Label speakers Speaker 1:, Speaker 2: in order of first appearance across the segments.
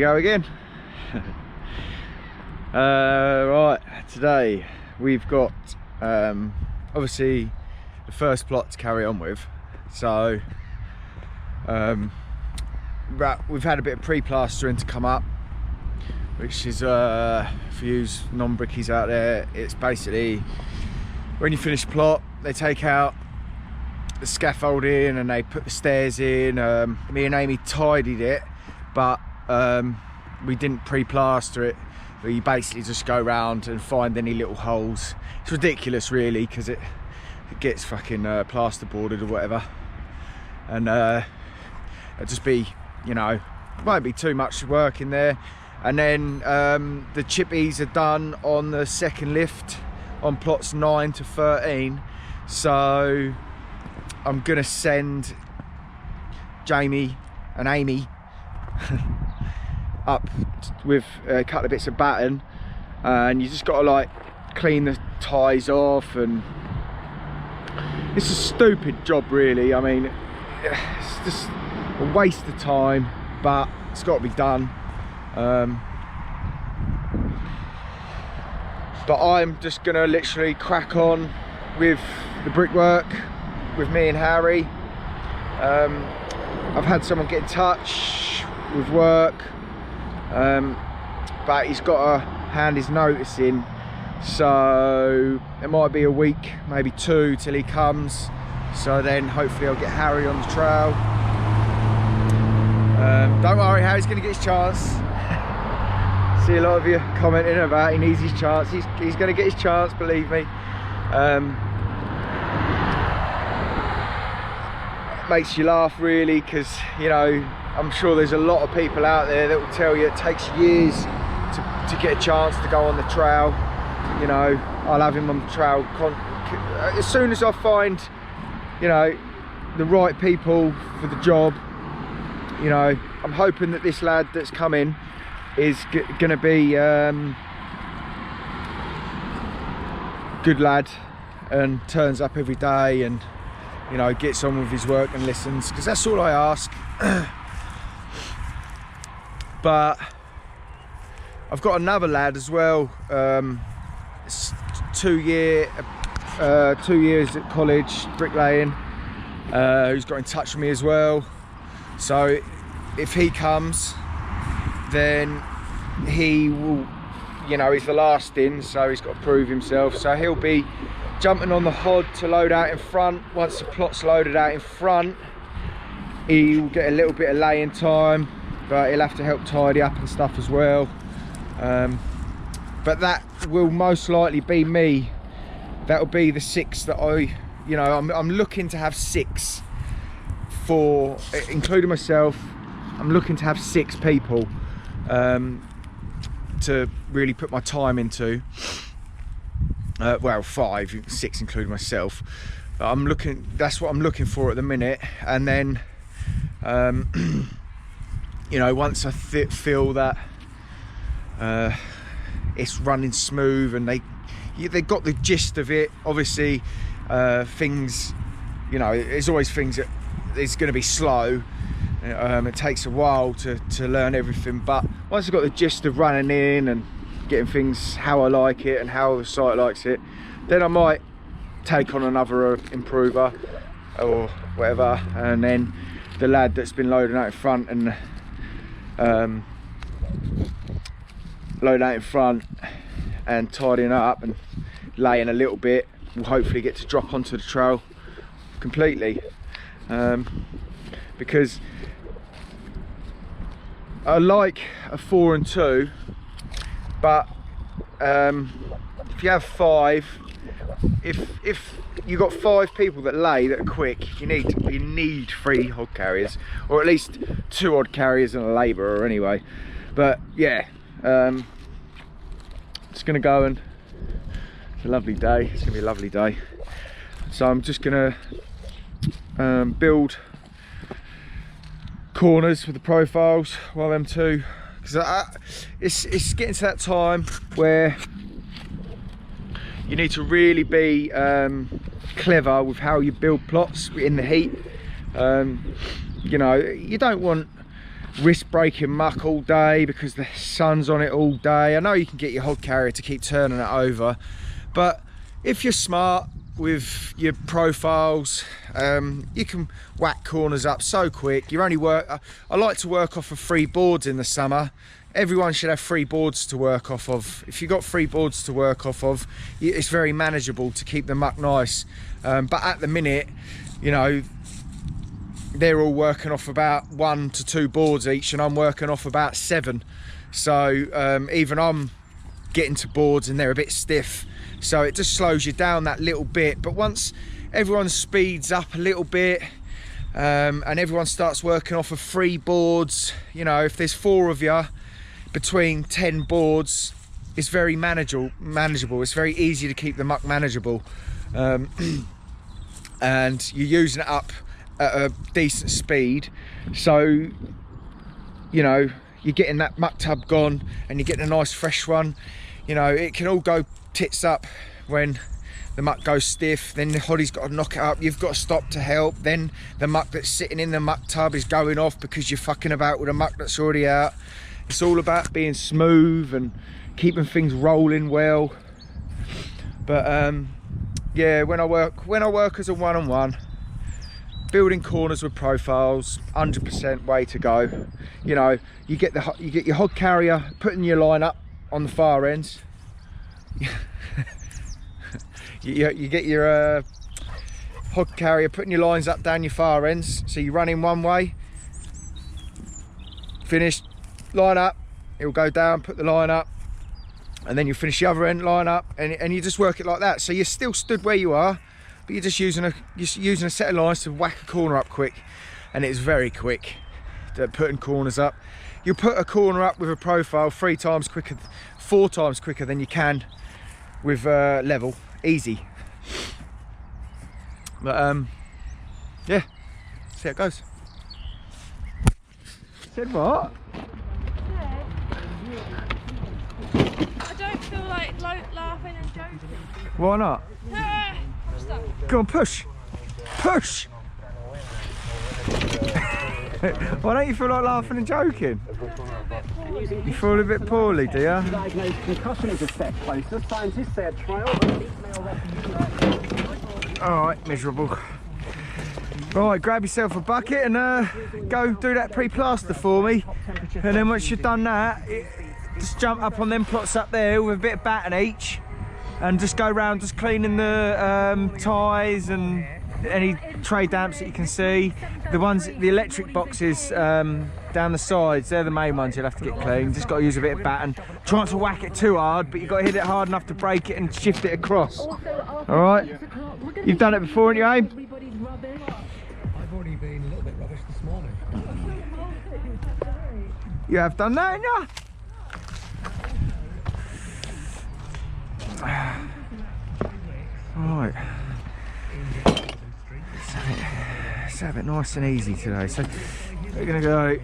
Speaker 1: go again. Right, today we've got obviously the first plot to carry on with. So we've had a bit of pre-plastering to come up, which is for you non-brickies out there, it's basically when you finish a plot, they take out the scaffolding and they put the stairs in. Me and Amy tidied it, but we didn't pre-plaster it. But you basically just go around and find any little holes. It's ridiculous really, because it gets fucking plasterboarded or whatever, and it'll just be, you know, won't be too much work in there. And then the chippies are done on the second lift on plots 9 to 13, so I'm gonna send Jamie and Amy up with a couple of bits of batten, and you just gotta like clean the ties off, and it's a stupid job really. I mean, it's just a waste of time, but it's got to be done. But I'm just gonna literally crack on with the brickwork with me and Harry. I've had someone get in touch with work, but he's got to hand his notice in, so it might be a week, maybe 2 till he comes. So then hopefully I'll get Harry on the trowel. Don't worry, Harry's going to get his chance. See a lot of you commenting about he needs his chance. He's going to get his chance, believe me. Makes you laugh really, because, you know, I'm sure there's a lot of people out there that will tell you it takes years to get a chance to go on the trowel. You know, I'll have him on the trowel as soon as I find, you know, the right people for the job. You know, I'm hoping that this lad that's coming is gonna be good lad and turns up every day and, you know, gets on with his work and listens, because that's all I ask. But I've got another lad as well. It's 2 years at college bricklaying, who's got in touch with me as well. So if he comes, then he will, you know, he's the last in, so he's got to prove himself. So he'll be jumping on the hod to load out in front. Once the plot's loaded out in front, he will get a little bit of laying time, but he'll have to help tidy up and stuff as well. But that will most likely be me. That'll be the 6 that I, you know, I'm looking to have 6 for, including myself. I'm looking to have 6 people to really put my time into. Well, 5, 6 including myself. I'm looking, that's what I'm looking for at the minute. And then you know, once I feel that it's running smooth and they got the gist of it. Obviously things, you know, there's always things that it's going to be slow. It takes a while to learn everything, but once I've got the gist of running in and getting things how I like it and how the site likes it, then I might take on another improver or whatever. And then the lad that's been loading out in front and loading out in front and tidying up and laying a little bit will hopefully get to drop onto the trowel completely. Because I like a 4 and 2, but if you have 5, if you got 5 people that lay that are quick, you need 3 hod carriers, or at least 2 hod carriers and a labourer anyway. But yeah, it's gonna go, and it's a lovely day. It's gonna be a lovely day. So I'm just gonna build corners with the profiles while them two, because it's getting to that time where you need to really be clever with how you build plots in the heat. You know, you don't want risk breaking muck all day because the sun's on it all day. I know you can get your hod carrier to keep turning it over, but if you're smart with your profiles, you can whack corners up so quick. You only work, I like to work off of 3 boards in the summer. Everyone should have 3 boards to work off of. If you've got 3 boards to work off of, it's very manageable to keep the muck nice. But at the minute, you know, they're all working off about 1 to 2 boards each, and I'm working off about 7. So even I'm getting to boards and they're a bit stiff. So it just slows you down that little bit. But once everyone speeds up a little bit, and everyone starts working off of 3 boards, you know, if there's 4 of you between 10 boards, it's very manageable. It's very easy to keep the muck manageable. And you're using it up at a decent speed, so you know you're getting that muck tub gone and you're getting a nice fresh one. You know, it can all go tits up when the muck goes stiff, then the hoddy's got to knock it up, you've got to stop to help, then the muck that's sitting in the muck tub is going off because you're fucking about with a muck that's already out. It's all about being smooth and keeping things rolling well. But yeah, when I work as a one-on-one, building corners with profiles, 100% way to go. You know, you get your hod carrier putting your line up on the far ends. you get your hod carrier putting your lines up down your far ends. So you run in one way, finish, line up, it'll go down, put the line up, and then you finish the other end, line up, and you just work it like that. So you're still stood where you are, but you're just using a set of lines to whack a corner up quick, and it's very quick at putting corners up. You'll put a corner up with a profile 3 times quicker, 4 times quicker than you can with level, easy. But yeah, see how it goes. Said what?
Speaker 2: I don't feel like laughing and joking.
Speaker 1: Why not? Go on, push. Push! Why don't you feel like laughing and joking? You feel a bit poorly, do you? Alright, miserable. Right, grab yourself a bucket and go do that pre-plaster for me. And then once you've done that, just jump up on them plots up there with a bit of batten each, and just go around just cleaning the ties and any tray damps that you can see. The electric boxes down the sides, they're the main ones you'll have to get clean. Just got to use a bit of batten. Try not to whack it too hard, but you've got to hit it hard enough to break it and shift it across. Alright? You've done it before, haven't you, Abe?
Speaker 3: I've already been a little bit rubbish this morning.
Speaker 1: You have done that, haven't you? Right, let's have it nice and easy today. So we're gonna go,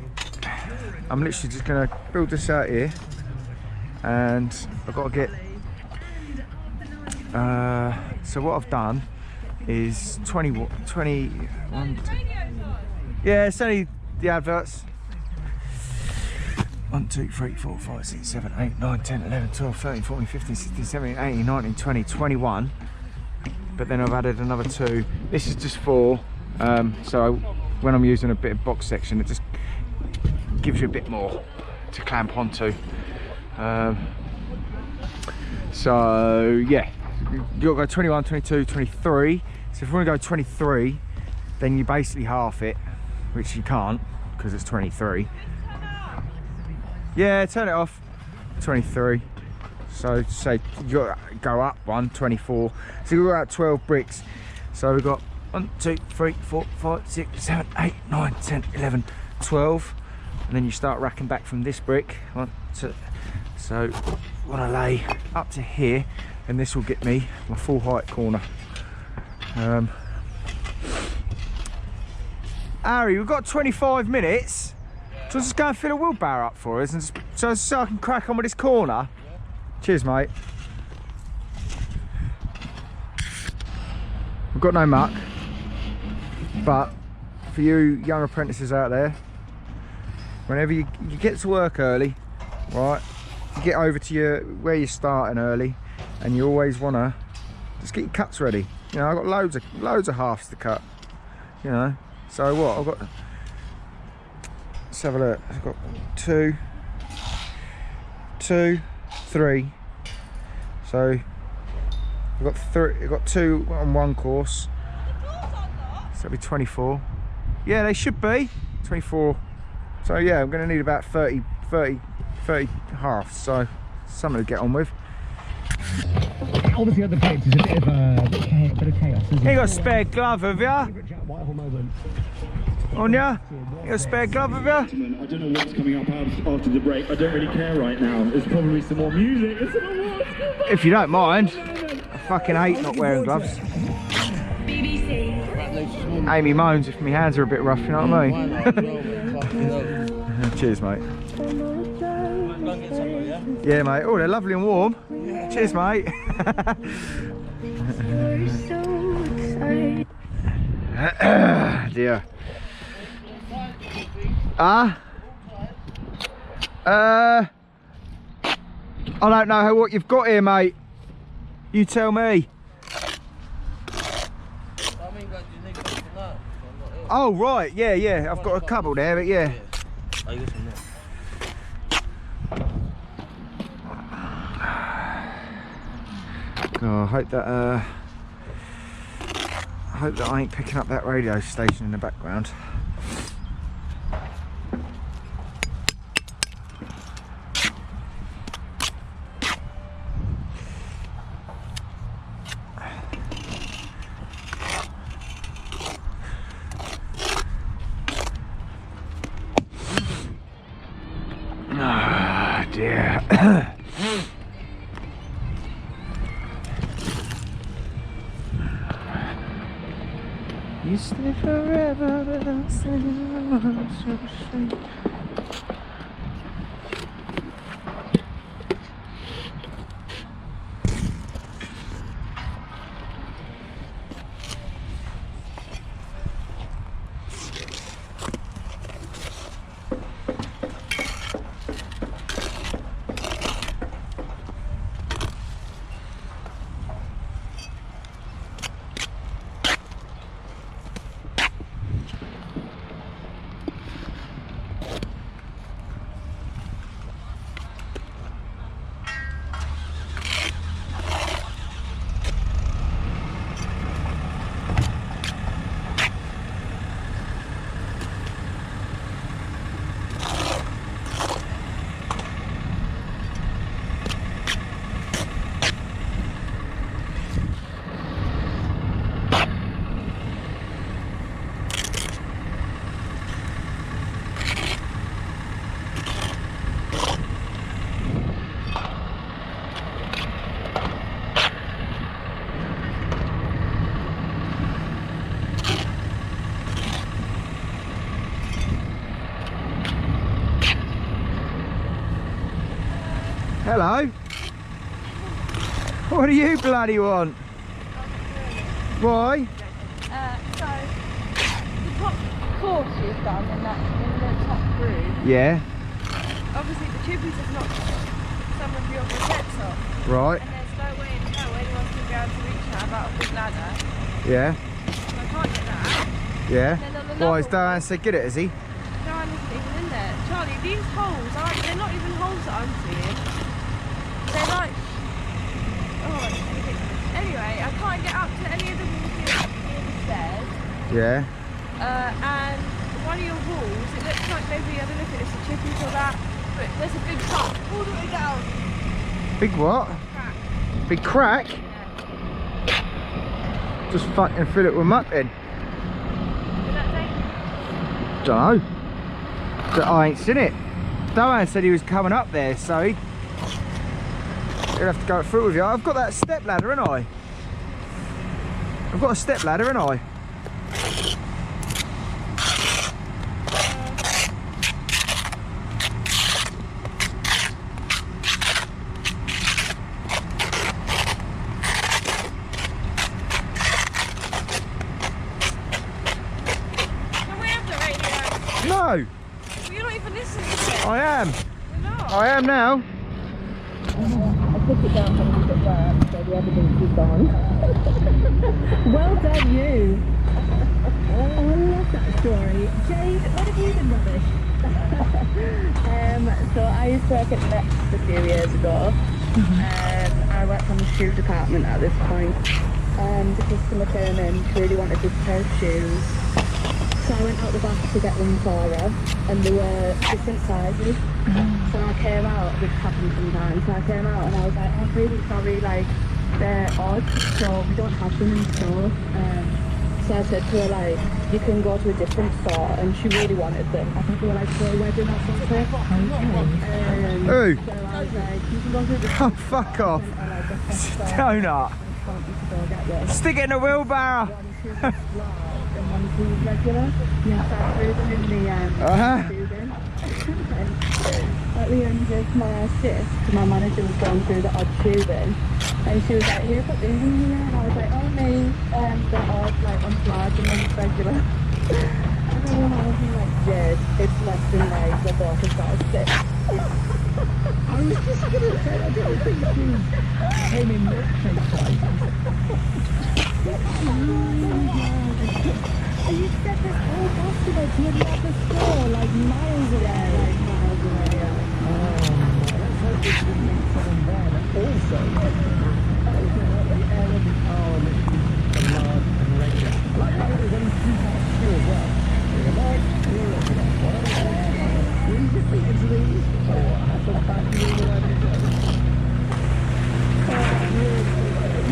Speaker 1: I'm literally just gonna build this out here, and I've got to get so what I've done is 21, yeah, it's only the adverts. 1, 2, 3, 4, 5, 6, 7, 8, 9, 10, 11, 12, 13, 14, 15, 16, 17, 18, 19, 20, 21. But then I've added another 2. This is just 4. So when I'm using a bit of box section, it just gives you a bit more to clamp onto. So yeah, you've got to go 21, 22, 23. So if you want to go 23, then you basically half it, which you can't because it's 23. Yeah, turn it off. 23. So say you got to go up 1, 24. So we've got 12 bricks. So we've got 1, 2, 3, 4, 5, 6, 7, 8, 9, 10, 11, 12. And then you start racking back from this brick. 1, 2. So I want to lay up to here, and this will get me my full height corner. Harry, we've got 25 minutes. So just go and fill a wheelbarrow up for us, and just, so I can crack on with this corner. Cheers, mate. We've got no muck, but for you young apprentices out there, whenever you get to work early, right, you get over to where you're starting early, and you always want to just get your cuts ready. You know, I've got loads of halves to cut, you know. So what, I've got, let's have a look, I've got 2, 3. So I've got 2 on one course. So that'll be 24. Yeah, they should be 24. So yeah, I'm going to need about 30 halves. So something to get on with.
Speaker 3: Obviously at the pits is a bit of chaos, isn't it?
Speaker 1: You got a spare glove, have ya?
Speaker 3: Favourite Jack Whitehall moment.
Speaker 1: On ya? You got a spare glove, have ya?
Speaker 4: I don't know what's coming up after the break. I don't really care right now. There's probably some more music.
Speaker 1: If you don't mind. I fucking hate not wearing gloves. Amy moans if my hands are a bit rough, you know what I mean? Cheers, mate. Yeah, mate. Oh, they're lovely and warm. Cheers, mate. Dear. I don't know what you've got here, mate. You tell me. Oh, right. Yeah. I've got a couple there, but yeah. Oh, I hope that I ain't picking up that radio station in the background. Ah, dear. You stay forever, but I'm staying so straight. Hello. What do you bloody want? Why?
Speaker 2: So the top course you've done in the top groove.
Speaker 1: Yeah.
Speaker 2: Obviously the chippies have knocked some of your rosets off.
Speaker 1: Right.
Speaker 2: And there's no way in hell anyone's going to be able to reach that about a big ladder.
Speaker 1: Yeah.
Speaker 2: So I can't get that.
Speaker 1: Yeah.
Speaker 2: And then on the
Speaker 1: Why is
Speaker 2: level-
Speaker 1: Dan said get it, is he?
Speaker 2: Diane isn't even in there. Charlie, these holes they're not even holes that I'm seeing. They're like, oh, it's ridiculous. Anyway, I can't get up to any of the walls near the stairs.
Speaker 1: Yeah.
Speaker 2: And one of your walls, it looks like maybe, I don't know if it's a chippies or that, but there's a big cut all the way down.
Speaker 1: Big what?
Speaker 2: Crack.
Speaker 1: Big crack?
Speaker 2: Yeah.
Speaker 1: Just fucking fill it with muck then.
Speaker 2: Did that take?
Speaker 1: Don't know. But I ain't seen it. Diane said he was coming up there, so he'll have to go through with you. I've got that step ladder, haven't I? I've got a step ladder, haven't I?
Speaker 2: Can we have the radio?
Speaker 1: No.
Speaker 2: Well, you're not even even listen to it.
Speaker 1: I am.
Speaker 2: You're not.
Speaker 1: I am now.
Speaker 5: I took it down from the work, so the evidence is gone. Well done, you. Oh, I love that story. Jade, what have you been rubbish? So I used to work at Next a few years ago. I worked on the shoe department at this point. The customer came in, she really wanted this pair of shoes. So I went out the back to get them for her, and they were different sizes. So I came out, which happens sometimes, so I came out and I was like, oh, I'm really sorry, like, they're odd, so we don't have them in store. So I said to her, like, you can go to a different store, and she really wanted them. I think they were like for a wedding or something.
Speaker 1: Who?
Speaker 5: So I was like, you can go to a different
Speaker 1: Oh, fuck off. Donut. Stick it in a wheelbarrow.
Speaker 5: And one who's regular. Yeah, so I threw them in the tubing. At the end of my shift, my manager was going through the odd tubing, and she was like, here, put these in here. And I was like, oh, me, they're odd, like, on large and one's regular. And then I was like, Jed, it's less than like, the both of size 6.
Speaker 3: I was just going to say, I don't think shoes came in milkshake sizes.
Speaker 5: And you said this whole customer to another store, like miles away. Like miles away, yeah.
Speaker 3: Let's hope this didn't meet someone there that also the air of the car and the large and regular. I like how there's only 2 parts to as well. You're large, you're regular. What do you think it's these? Oh, I have some back to the way to go. You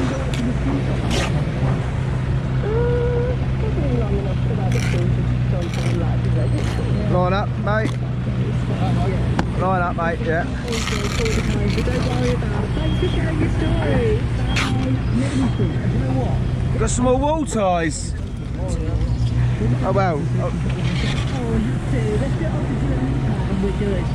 Speaker 3: go to the future.
Speaker 5: Long enough for that to don't feel like it's like
Speaker 1: Line up, mate. Line up, mate, yeah.
Speaker 5: Don't worry about it. Thanks for sharing your story.
Speaker 3: You know what?
Speaker 1: Got some more wall ties. Oh, well. Oh.
Speaker 5: Let's get on to do it and we're good.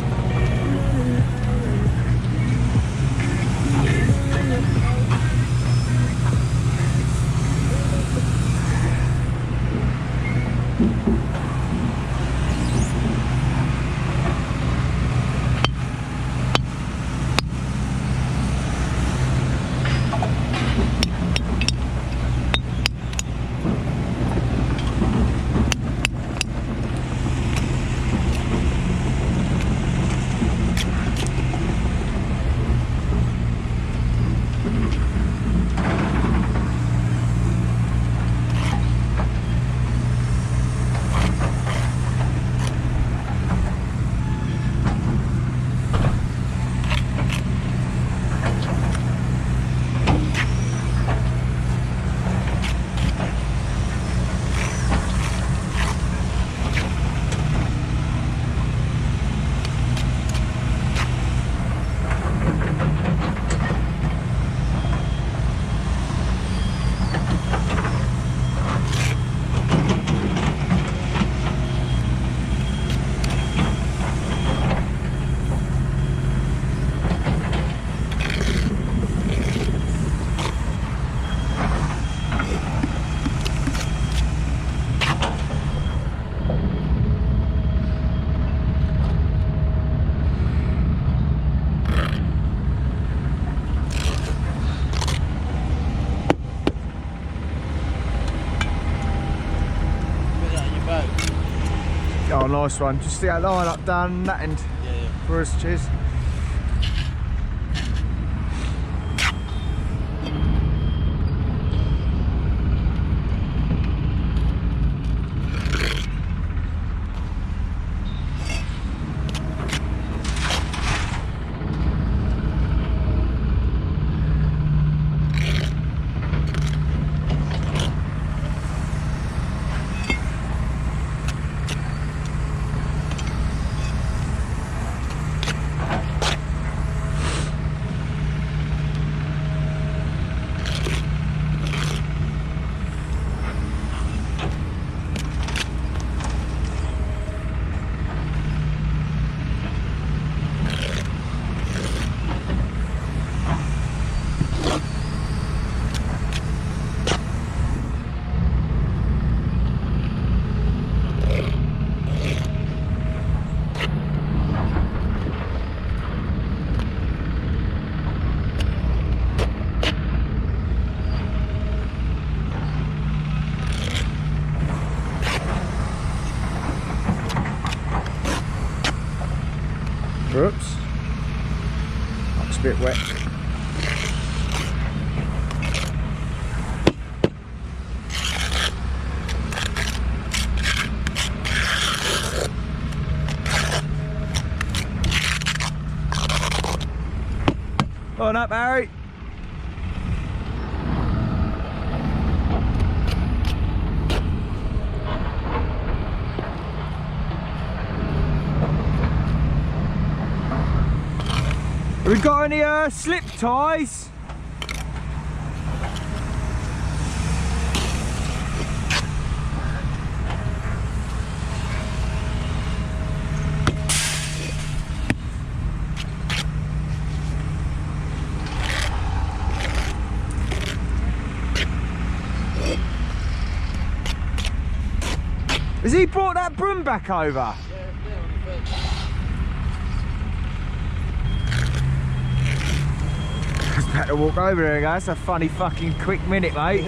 Speaker 1: Oh, nice one. Just stick that line up down that end. Yeah. For us, cheers. bit wet. On up, Harry. Have we got any slip ties? Has he brought that broom back over? Better walk over there, guys. That's a funny fucking quick minute, mate.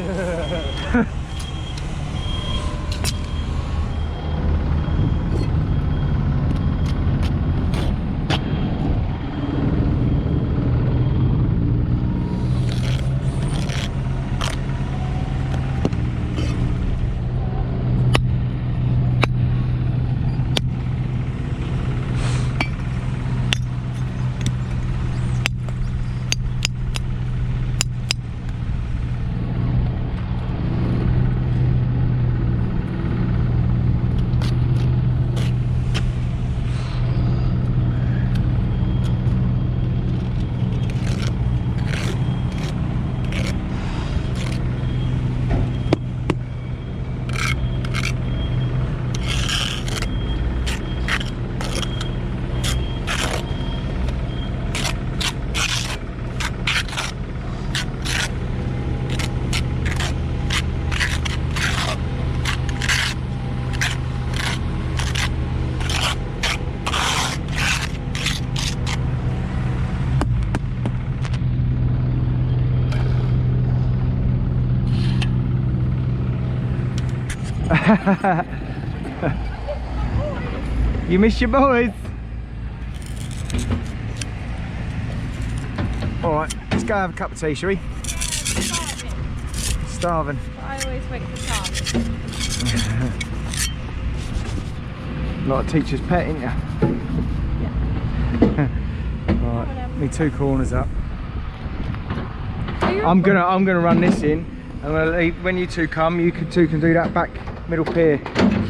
Speaker 1: You miss your boys? Alright, let's go have a cup of tea, shall we? Starving.
Speaker 2: But I always wait for time.
Speaker 1: Like a teacher's pet, ain't ya?
Speaker 2: Yeah.
Speaker 1: Right, me 2 corners up. I'm gonna run this in. I'm gonna leave when you two come. You two can do that back middle pier.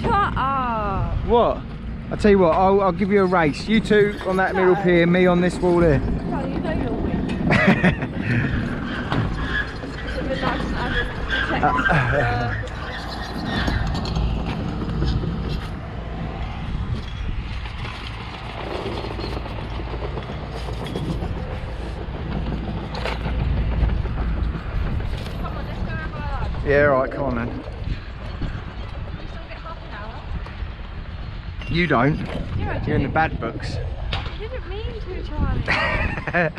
Speaker 2: Shut up.
Speaker 1: What? I'll tell you what. I'll give you a race. You two on that middle pier. Me on this wall here.
Speaker 2: Well, you know you'll win. It's a bit nice and added
Speaker 1: Yeah, right, come on then.
Speaker 2: You still get half an hour?
Speaker 1: You don't.
Speaker 2: Yeah, I do.
Speaker 1: You're in the bad books.
Speaker 2: I didn't mean to, Charlie.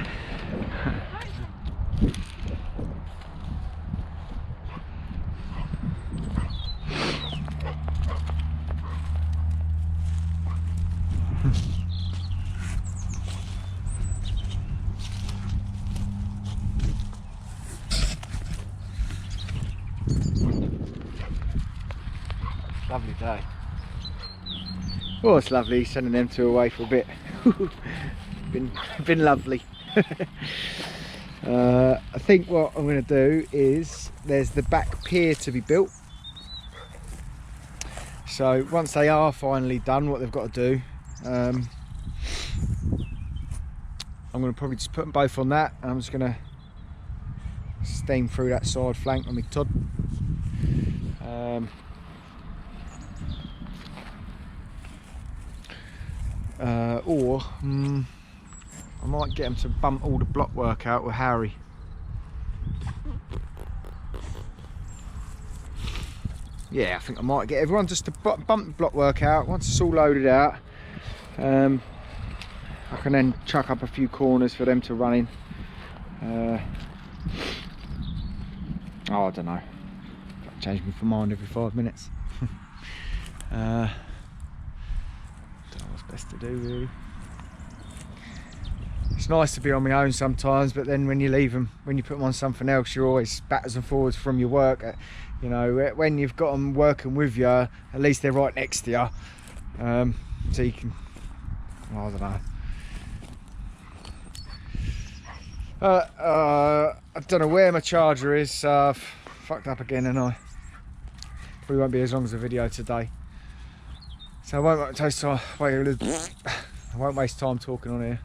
Speaker 1: Lovely day. Oh, it's lovely sending them two away for a bit. been lovely. I think what I'm going to do is there's the back pier to be built. So once they are finally done what they've got to do, I'm going to probably just put them both on that, and I'm just going to steam through that side flank on my Todd. I might get him to bump all the block work out with Harry. Yeah, I think I might get everyone just to bump the block work out. Once it's all loaded out, I can then chuck up a few corners for them to run in. Oh, I don't know. Change me for mind every 5 minutes. Don't know what's best to do really. it's nice to be on my own sometimes, but then when you leave them, when you put them on something else, you're always backwards and forwards from your work. You know, when you've got them working with you, at least they're right next to you, so you can, well, I don't know. I don't know where my charger is. I've fucked up again, and I probably won't be as long as the video today, so I won't waste time talking on here.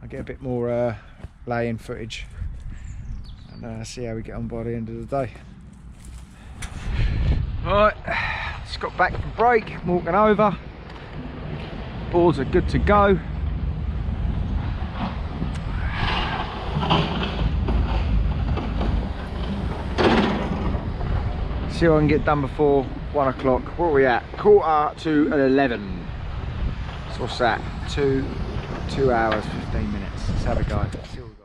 Speaker 1: I'll get a bit more laying footage and see how we get on by the end of the day. Right, just got back from break, walking over. Boards are good to go. See what I can get done before 1 o'clock. What are we at? 11:15. So what's that? 2 hours 15 minutes. Let's have a go. See what we got.